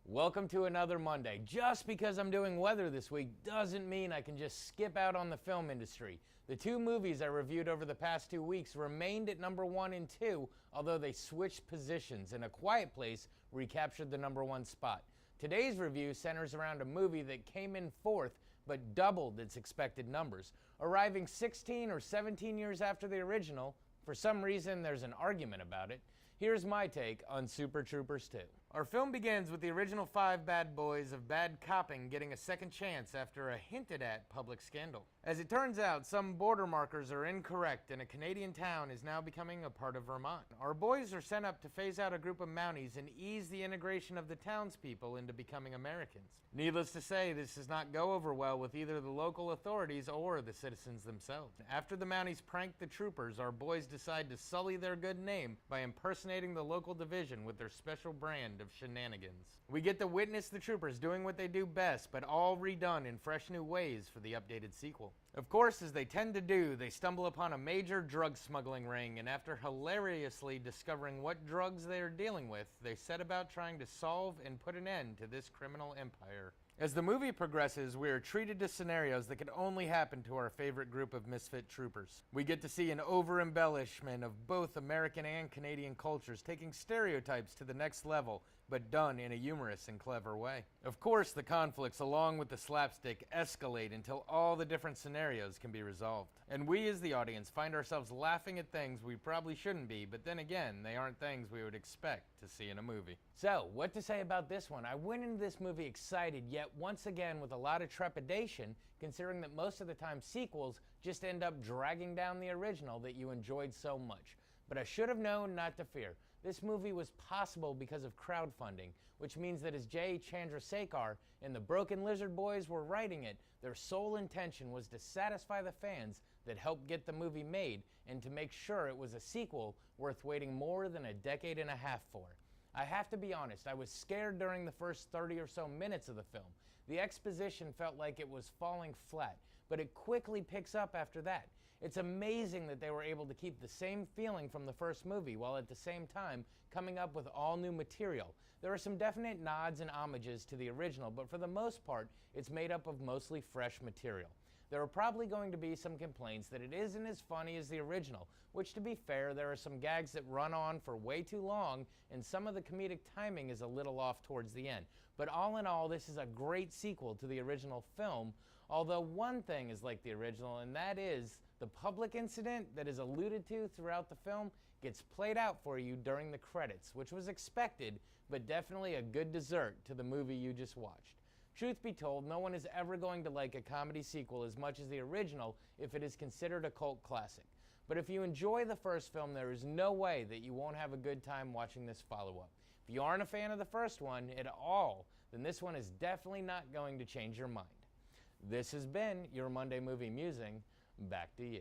Welcome to another Monday. Just because I'm doing weather this week doesn't mean I can just skip out on the film industry. The two movies I reviewed over the past 2 weeks remained at number 1 and 2, although they switched positions, and A Quiet Place recaptured the number 1 spot. Today's review centers around a movie that came in 4th but doubled its expected numbers, arriving 16 or 17 years after the original. For some reason, there's an argument about it. Here's my take on Super Troopers 2. Our film begins with the original 5 bad boys of bad copping getting a second chance after a hinted-at public scandal. As it turns out, some border markers are incorrect and a Canadian town is now becoming a part of Vermont. Our boys are sent up to phase out a group of Mounties and ease the integration of the townspeople into becoming Americans. Needless to say, this does not go over well with either the local authorities or the citizens themselves. After the Mounties prank the troopers, our boys decide to sully their good name by impersonating the local division with their special brand of shenanigans. We get to witness the troopers doing what they do best, but all redone in fresh new ways for the updated sequel. Of course, as they tend to do, they stumble upon a major drug smuggling ring, and after hilariously discovering what drugs they are dealing with, they set about trying to solve and put an end to this criminal empire. As the movie progresses, we are treated to scenarios that could only happen to our favorite group of misfit troopers. We get to see an over-embellishment of both American and Canadian cultures, taking stereotypes to the next level, but done in a humorous and clever way. Of course, the conflicts, along with the slapstick, escalate until all the different scenarios can be resolved. And we, as the audience, find ourselves laughing at things we probably shouldn't be, but then again, they aren't things we would expect to see in a movie. So, what to say about this one? I went into this movie excited, yet once again with a lot of trepidation, considering that most of the time sequels just end up dragging down the original that you enjoyed so much. But I should have known not to fear. This movie was possible because of crowdfunding, which means that as Jay Chandrasekhar and the Broken Lizard Boys were writing it, their sole intention was to satisfy the fans that helped get the movie made and to make sure it was a sequel worth waiting more than a decade and a half for. I have to be honest, I was scared during the first 30 or so minutes of the film. The exposition felt like it was falling flat, but it quickly picks up after that. It's amazing that they were able to keep the same feeling from the first movie while at the same time coming up with all new material. There are some definite nods and homages to the original, but for the most part, it's made up of mostly fresh material. There are probably going to be some complaints that it isn't as funny as the original, which, to be fair, there are some gags that run on for way too long and some of the comedic timing is a little off towards the end. But all in all, this is a great sequel to the original film, although one thing is like the original, and that is the public incident that is alluded to throughout the film gets played out for you during the credits, which was expected, but definitely a good dessert to the movie you just watched. Truth be told, no one is ever going to like a comedy sequel as much as the original if it is considered a cult classic. But if you enjoy the first film, there is no way that you won't have a good time watching this follow-up. If you aren't a fan of the first one at all, then this one is definitely not going to change your mind. This has been your Monday Movie Musing. Back to you.